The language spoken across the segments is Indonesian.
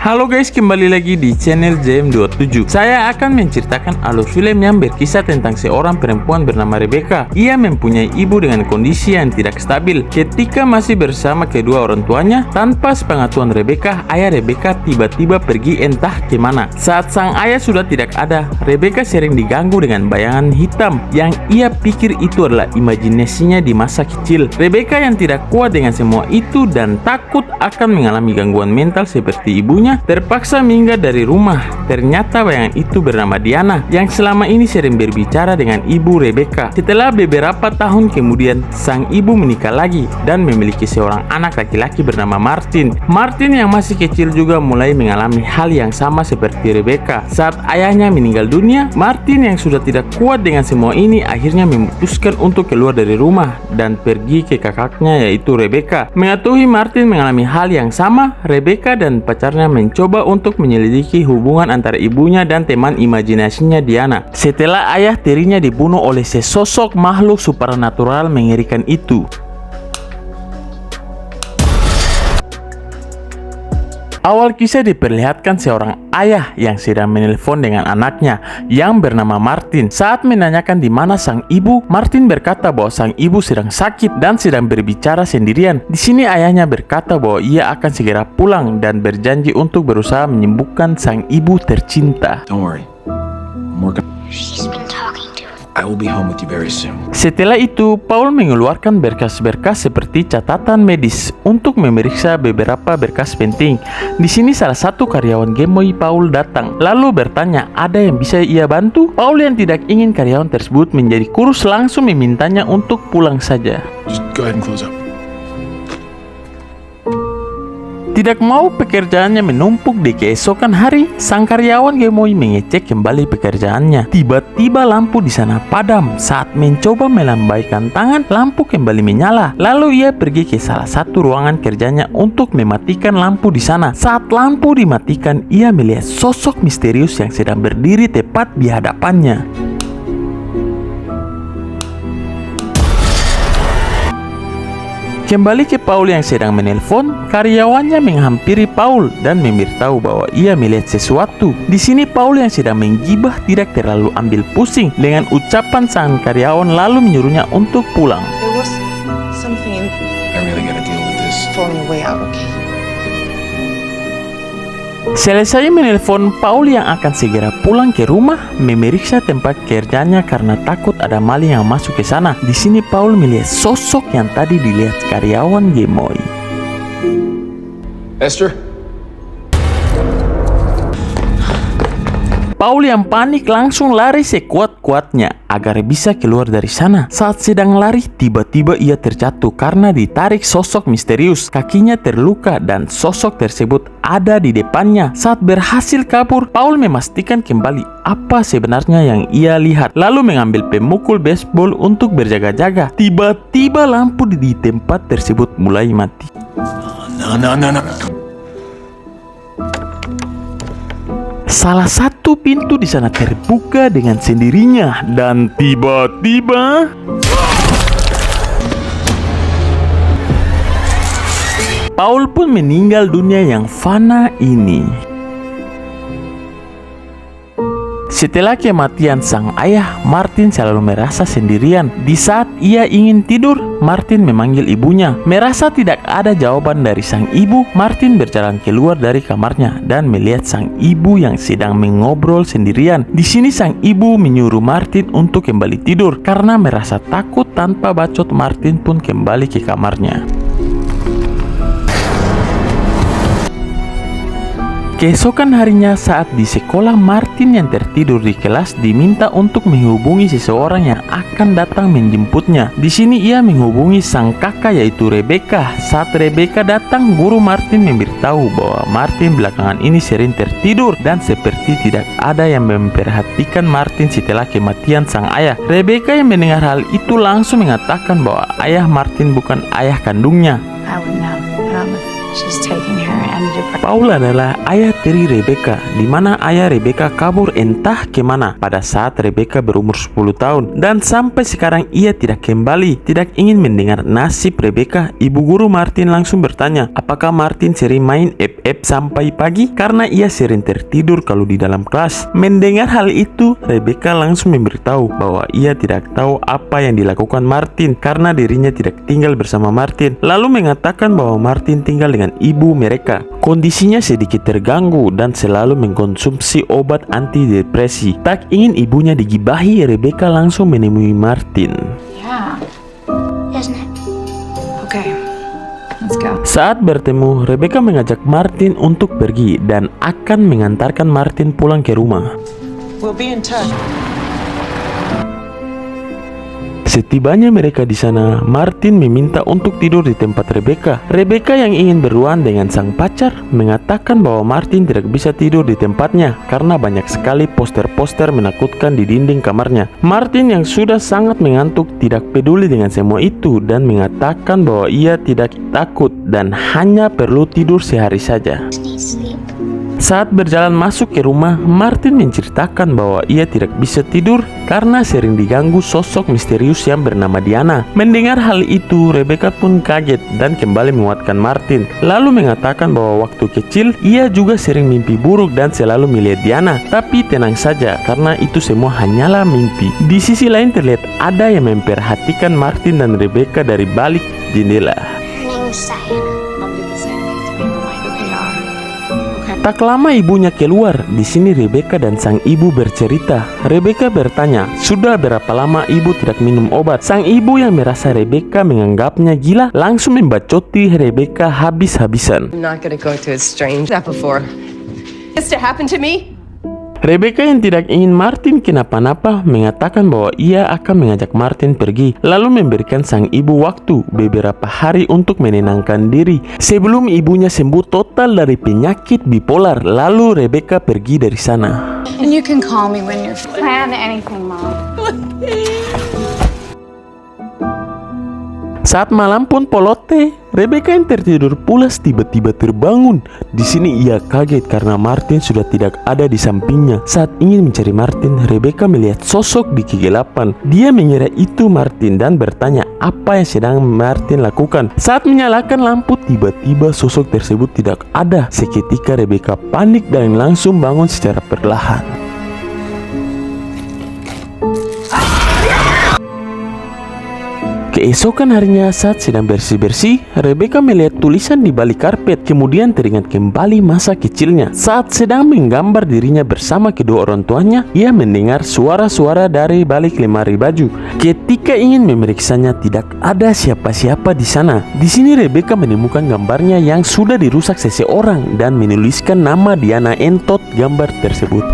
Halo guys, kembali lagi di channel JM27. Saya akan menceritakan alur film yang berkisah tentang seorang perempuan bernama Rebecca. Ia mempunyai ibu dengan kondisi yang tidak stabil. Ketika masih bersama kedua orang tuanya, tanpa sepengetahuan Rebecca, ayah Rebecca tiba-tiba pergi entah kemana. Saat sang ayah sudah tidak ada, Rebecca sering diganggu dengan bayangan hitam yang ia pikir itu adalah imajinasinya di masa kecil. Rebecca yang tidak kuat dengan semua itu dan takut akan mengalami gangguan mental seperti ibunya, terpaksa minggat dari rumah. Ternyata bayangan itu bernama Diana yang selama ini sering berbicara dengan ibu Rebecca. Setelah beberapa tahun kemudian, sang ibu menikah lagi dan memiliki seorang anak laki-laki bernama Martin. Martin yang masih kecil juga mulai mengalami hal yang sama seperti Rebecca. Saat ayahnya meninggal dunia, Martin yang sudah tidak kuat dengan semua ini akhirnya memutuskan untuk keluar dari rumah dan pergi ke kakaknya yaitu Rebecca. Mengetahui Martin mengalami hal yang sama, Rebecca dan pacarnya mencoba untuk menyelidiki hubungan antara ibunya dan teman imajinasinya Diana. Setelah ayah tirinya dibunuh oleh sesosok makhluk supernatural mengerikan itu. Awal kisah diperlihatkan seorang ayah yang sedang menelpon dengan anaknya yang bernama Martin. Saat menanyakan di mana sang ibu, Martin berkata bahwa sang ibu sedang sakit dan sedang berbicara sendirian. Di sini ayahnya berkata bahwa ia akan segera pulang dan berjanji untuk berusaha menyembuhkan sang ibu tercinta. Don't worry. I'm working. She's been talking to him. I will be home with you very soon. Setelah itu, Paul mengeluarkan berkas-berkas seperti catatan medis untuk memeriksa beberapa berkas penting. Di sini salah satu karyawan Game Paul datang, lalu bertanya ada yang bisa ia bantu. Paul yang tidak ingin karyawan tersebut menjadi kurus langsung memintanya untuk pulang saja. Just go ahead and close up. Tidak mau pekerjaannya menumpuk di keesokan hari, sang karyawan Gemoy mengecek kembali pekerjaannya. Tiba-tiba lampu di sana padam. Saat mencoba melambaikan tangan, lampu kembali menyala. Lalu ia pergi ke salah satu ruangan kerjanya untuk mematikan lampu di sana. Saat lampu dimatikan, ia melihat sosok misterius yang sedang berdiri tepat di hadapannya. Kembali ke Paul yang sedang menelpon, karyawannya menghampiri Paul dan memberitahu bahwa ia melihat sesuatu. Di sini Paul yang sedang menggibah tidak terlalu ambil pusing dengan ucapan sang karyawan lalu menyuruhnya untuk pulang. There was something I really gotta deal with this. falling away out, okay? Selesai menelpon, Paul yang akan segera pulang ke rumah memeriksa tempat kerjanya karena takut ada maling yang masuk ke sana. Di sini Paul melihat sosok yang tadi dilihat karyawan Gemoy. Esther? Paul yang panik langsung lari sekuat-kuatnya agar bisa keluar dari sana. Saat sedang lari, tiba-tiba ia terjatuh karena ditarik sosok misterius. Kakinya terluka dan sosok tersebut ada di depannya. Saat berhasil kabur, Paul memastikan kembali apa sebenarnya yang ia lihat. Lalu mengambil pemukul baseball untuk berjaga-jaga. Tiba-tiba lampu di tempat tersebut mulai mati. No. Salah satu pintu di sana terbuka dengan sendirinya dan tiba-tiba Paul pun meninggal dunia yang fana ini. Setelah kematian sang ayah, Martin selalu merasa sendirian. Di saat ia ingin tidur, Martin memanggil ibunya. Merasa tidak ada jawaban dari sang ibu, Martin berjalan keluar dari kamarnya dan melihat sang ibu yang sedang mengobrol sendirian. Di sini sang ibu menyuruh Martin untuk kembali tidur karena merasa takut. Tanpa bacot, Martin pun kembali ke kamarnya. Keesokan harinya saat di sekolah, Martin yang tertidur di kelas diminta untuk menghubungi seseorang yang akan datang menjemputnya. Di sini ia menghubungi sang kakak yaitu Rebecca. Saat Rebecca datang, guru Martin memberitahu bahwa Martin belakangan ini sering tertidur dan seperti tidak ada yang memperhatikan Martin setelah kematian sang ayah. Rebecca yang mendengar hal itu langsung mengatakan bahwa ayah Martin bukan ayah kandungnya. I would know. She's taking her Paul adalah ayah tiri Rebecca, di mana ayah Rebecca kabur entah kemana pada saat Rebecca berumur 10 tahun. Dan sampai sekarang ia tidak kembali. Tidak ingin mendengar nasib Rebecca, ibu guru Martin langsung bertanya, apakah Martin sering main FF sampai pagi? Karena ia sering tertidur kalau di dalam kelas. Mendengar hal itu, Rebecca langsung memberitahu bahwa ia tidak tahu apa yang dilakukan Martin karena dirinya tidak tinggal bersama Martin. Lalu mengatakan bahwa Martin tinggal dengan ibu mereka. Kondisinya sedikit terganggu dan selalu mengkonsumsi obat antidepresi. Tak ingin ibunya digibahi, Rebecca langsung menemui Martin. Yeah. Isn't it? Okay. Let's go. Saat bertemu, Rebecca mengajak Martin untuk pergi dan akan mengantarkan Martin pulang ke rumah. We'll be in touch. Setibanya mereka di sana, Martin meminta untuk tidur di tempat Rebecca. Rebecca yang ingin berduaan dengan sang pacar mengatakan bahwa Martin tidak bisa tidur di tempatnya karena banyak sekali poster-poster menakutkan di dinding kamarnya. Martin yang sudah sangat mengantuk tidak peduli dengan semua itu dan mengatakan bahwa ia tidak takut dan hanya perlu tidur sehari saja. Just need sleep. Saat berjalan masuk ke rumah, Martin menceritakan bahwa ia tidak bisa tidur karena sering diganggu sosok misterius yang bernama Diana. Mendengar hal itu, Rebecca pun kaget dan kembali menguatkan Martin. Lalu mengatakan bahwa waktu kecil, ia juga sering mimpi buruk dan selalu melihat Diana. Tapi tenang saja, karena itu semua hanyalah mimpi. Di sisi lain terlihat ada yang memperhatikan Martin dan Rebecca dari balik jendela. Her name's Diana. I'll do the same thing to be reminded they are. Okay. Tak lama ibunya keluar. Di sini Rebecca dan sang ibu bercerita. Rebecca bertanya, sudah berapa lama ibu tidak minum obat? Sang ibu yang merasa Rebecca menganggapnya gila langsung membacoti Rebecca habis-habisan. I'm not gonna go to a strange that before. This to happen to me? Rebecca yang tidak ingin Martin kenapa-napa mengatakan bahwa ia akan mengajak Martin pergi, lalu memberikan sang ibu waktu beberapa hari untuk menenangkan diri sebelum ibunya sembuh total dari penyakit bipolar. Lalu Rebecca pergi dari sana. And you can call me when you're Plan anything, Mom. Saat malam pun polote, Rebecca yang tertidur pulas tiba-tiba terbangun. Di sini ia kaget karena Martin sudah tidak ada di sampingnya. Saat ingin mencari Martin, Rebecca melihat sosok di kegelapan. Dia mengira itu Martin dan bertanya apa yang sedang Martin lakukan. Saat menyalakan lampu, tiba-tiba sosok tersebut tidak ada. Seketika Rebecca panik dan langsung bangun secara perlahan. Keesokan harinya saat sedang bersih-bersih, Rebecca melihat tulisan di balik karpet. Kemudian teringat kembali masa kecilnya. Saat sedang menggambar dirinya bersama kedua orang tuanya, ia mendengar suara-suara dari balik lemari baju. Ketika ingin memeriksanya, tidak ada siapa-siapa di sana. Di sini Rebecca menemukan gambarnya yang sudah dirusak seseorang dan menuliskan nama Diana entot gambar tersebut.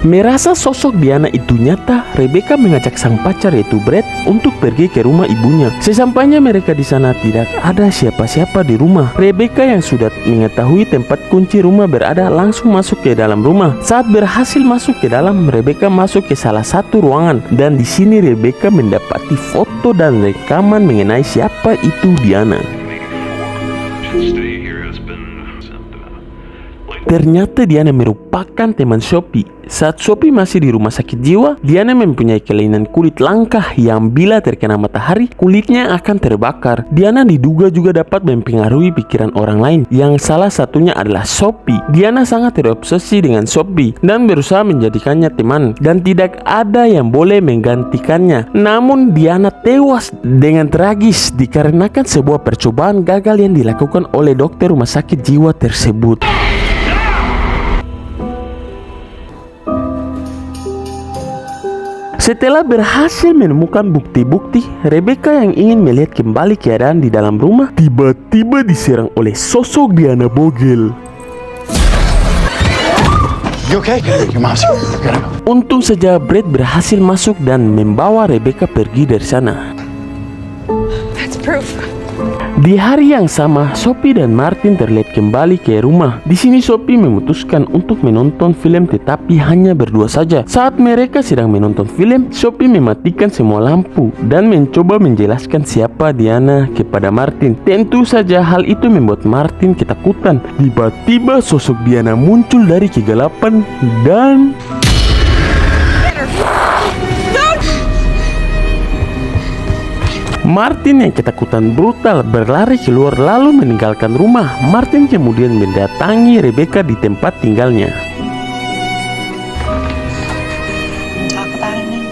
Merasa sosok Diana itu nyata, Rebecca mengajak sang pacar yaitu Brett untuk pergi ke rumah ibunya. Sesampainya mereka di sana tidak ada siapa-siapa di rumah. Rebecca yang sudah mengetahui tempat kunci rumah berada langsung masuk ke dalam rumah. Saat berhasil masuk ke dalam, Rebecca masuk ke salah satu ruangan dan di sini Rebecca mendapati foto dan rekaman mengenai siapa itu Diana. Ternyata Diana merupakan teman Sophie. Saat Sophie masih di rumah sakit jiwa, Diana mempunyai kelainan kulit langka yang bila terkena matahari, kulitnya akan terbakar. Diana diduga juga dapat mempengaruhi pikiran orang lain, yang salah satunya adalah Sophie. Diana sangat terobsesi dengan Sophie dan berusaha menjadikannya teman, dan tidak ada yang boleh menggantikannya. Namun Diana tewas dengan tragis dikarenakan sebuah percobaan gagal yang dilakukan oleh dokter rumah sakit jiwa tersebut. Setelah berhasil menemukan bukti-bukti, Rebecca yang ingin melihat kembali keadaan di dalam rumah tiba-tiba diserang oleh sosok Diana Bogel. You okay? Your mom's here. We gotta go. Untung saja Brett berhasil masuk dan membawa Rebecca pergi dari sana. That's proof. Di hari yang sama, Sophie dan Martin terlihat kembali ke rumah. Di sini Sophie memutuskan untuk menonton film tetapi hanya berdua saja. Saat mereka sedang menonton film, Sophie mematikan semua lampu dan mencoba menjelaskan siapa Diana kepada Martin. Tentu saja hal itu membuat Martin ketakutan. Tiba-tiba sosok Diana muncul dari kegelapan dan Martin yang ketakutan brutal berlari keluar lalu meninggalkan rumah. Martin kemudian mendatangi Rebecca di tempat tinggalnya. Talk about it now.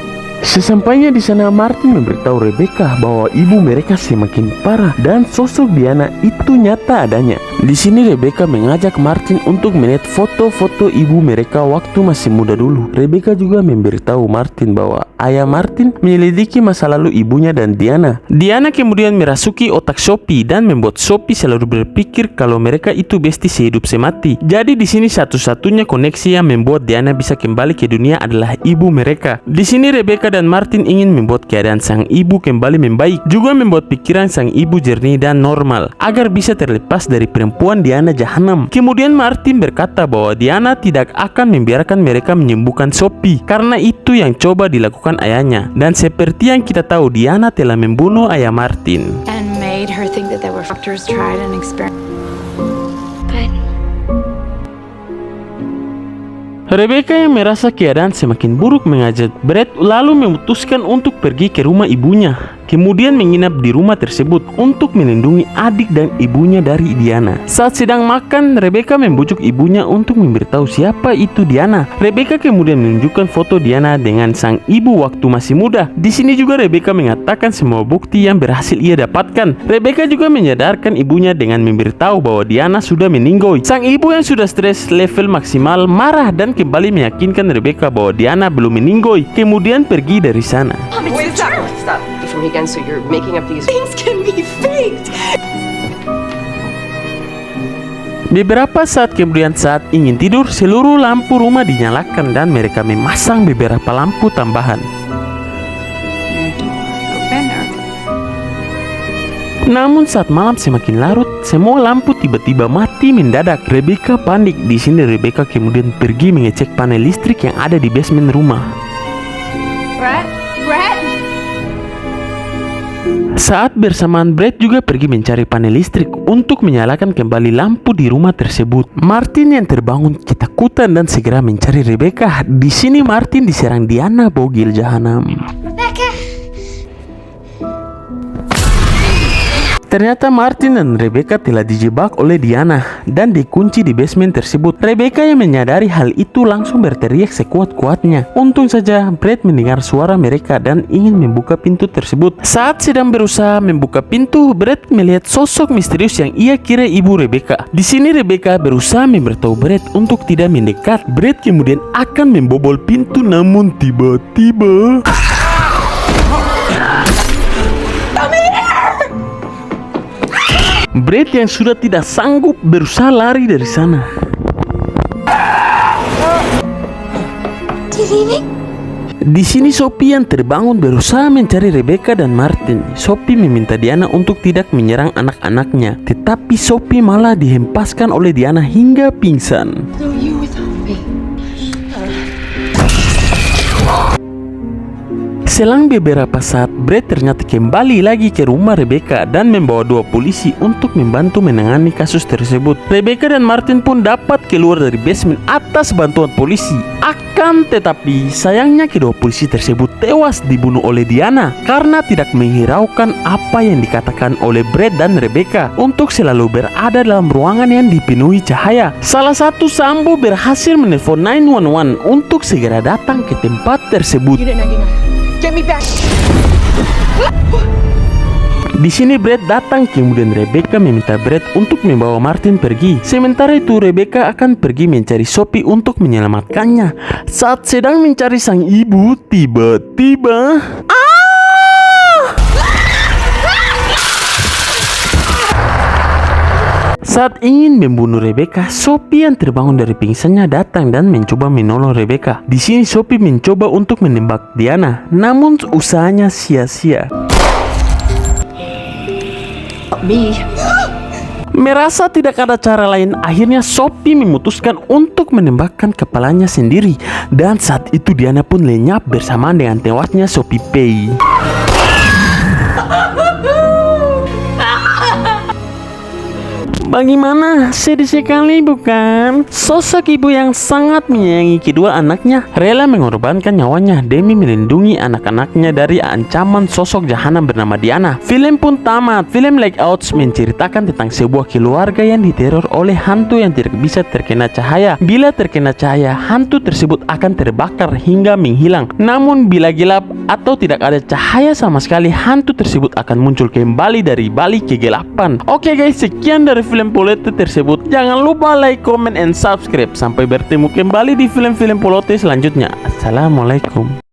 Sesampainya di sana, Martin memberitahu Rebecca bahwa ibu mereka semakin parah dan sosok Diana itu nyata adanya. Di sini Rebecca mengajak Martin untuk melihat foto-foto ibu mereka waktu masih muda dulu. Rebecca juga memberitahu Martin bahwa ayah Martin menyelidiki masa lalu ibunya dan Diana. Diana kemudian merasuki otak Sophie dan membuat Sophie selalu berpikir kalau mereka itu bestie sehidup semati. Jadi di sini satu-satunya koneksi yang membuat Diana bisa kembali ke dunia adalah ibu mereka. Di sini Rebecca dan Martin ingin membuat keadaan sang ibu kembali membaik, juga membuat pikiran sang ibu jernih dan normal agar bisa terlepas dari perempuan Diana jahanam. Kemudian Martin berkata bahwa Diana tidak akan membiarkan mereka menyembuhkan Sophie karena itu yang coba dilakukan ayahnya. Dan seperti yang kita tahu, Diana telah membunuh ayah Martin. And made her think that there were doctors tried and experiment. But Rebecca yang merasa keadaan semakin buruk mengajak Brett lalu memutuskan untuk pergi ke rumah ibunya. Kemudian menginap di rumah tersebut untuk melindungi adik dan ibunya dari Diana. Saat sedang makan, Rebecca membujuk ibunya untuk memberitahu siapa itu Diana. Rebecca kemudian menunjukkan foto Diana dengan sang ibu waktu masih muda. Di sini juga Rebecca mengatakan semua bukti yang berhasil ia dapatkan. Rebecca juga menyadarkan ibunya dengan memberitahu bahwa Diana sudah meninggoy. Sang ibu yang sudah stres level maksimal marah dan kembali meyakinkan Rebecca bahwa Diana belum meninggoy. Kemudian pergi dari sana. Wait, stop. For me again, so you're making up these Things can be faked. Beberapa saat kemudian saat ingin tidur, seluruh lampu rumah dinyalakan dan mereka memasang beberapa lampu tambahan. Open or Namun saat malam semakin larut, semua lampu tiba-tiba mati mendadak. Rebecca panik. Di sini Rebecca kemudian pergi mengecek panel listrik yang ada di basement rumah. Brett? Saat bersamaan, Brett juga pergi mencari panel listrik untuk menyalakan kembali lampu di rumah tersebut. Martin yang terbangun ketakutan dan segera mencari Rebecca. Di sini Martin diserang Diana bogil jahanam. Rebecca, Ternyata Martin dan Rebecca telah dijebak oleh Diana dan dikunci di basement tersebut. Rebecca yang menyadari hal itu langsung berteriak sekuat-kuatnya. Untung saja Brett mendengar suara mereka dan ingin membuka pintu tersebut. Saat sedang berusaha membuka pintu, Brett melihat sosok misterius yang ia kira ibu Rebecca. Di sini Rebecca berusaha memberitahu Brett untuk tidak mendekat. Brett kemudian akan membobol pintu, namun tiba-tiba Brett yang sudah tidak sanggup berusaha lari dari sana. Di sini Sophie yang terbangun berusaha mencari Rebecca dan Martin. Sophie meminta Diana untuk tidak menyerang anak-anaknya, tetapi Sophie malah dihempaskan oleh Diana hingga pingsan. No, you without me. Selang beberapa saat, Brett ternyata kembali lagi ke rumah Rebecca dan membawa 2 polisi untuk membantu menangani kasus tersebut. Rebecca dan Martin pun dapat keluar dari basement atas bantuan polisi. Akan tetapi, sayangnya kedua polisi tersebut tewas dibunuh oleh Diana karena tidak menghiraukan apa yang dikatakan oleh Brett dan Rebecca untuk selalu berada dalam ruangan yang dipenuhi cahaya. Salah satu Sambo berhasil menelpon 911 untuk segera datang ke tempat tersebut. Unit 99. Get me back. Di sini Brett datang, kemudian Rebecca meminta Brett untuk membawa Martin pergi. Sementara itu Rebecca akan pergi mencari Sophie untuk menyelamatkannya. Saat sedang mencari sang ibu, tiba-tiba saat ingin membunuh Rebecca, Sophie yang terbangun dari pingsannya datang dan mencoba menolong Rebecca. Di sini Sophie mencoba untuk menembak Diana, namun usahanya sia-sia. not me. Merasa tidak ada cara lain, akhirnya Sophie memutuskan untuk menembakkan kepalanya sendiri. Dan saat itu Diana pun lenyap bersamaan dengan tewasnya Sophie Pei. Bagaimana? Sedih sekali bukan? Sosok ibu yang sangat menyayangi kedua anaknya rela mengorbankan nyawanya demi melindungi anak-anaknya dari ancaman sosok jahanam bernama Diana. Film pun tamat. Film Lights Out menceritakan tentang sebuah keluarga yang diteror oleh hantu yang tidak bisa terkena cahaya. Bila terkena cahaya, hantu tersebut akan terbakar hingga menghilang. Namun bila gelap atau tidak ada cahaya sama sekali, hantu tersebut akan muncul kembali dari balik kegelapan. Oke guys, sekian dari film Polote tersebut. Jangan lupa like, comment, and subscribe. Sampai bertemu kembali di film-film Polote selanjutnya. Assalamualaikum.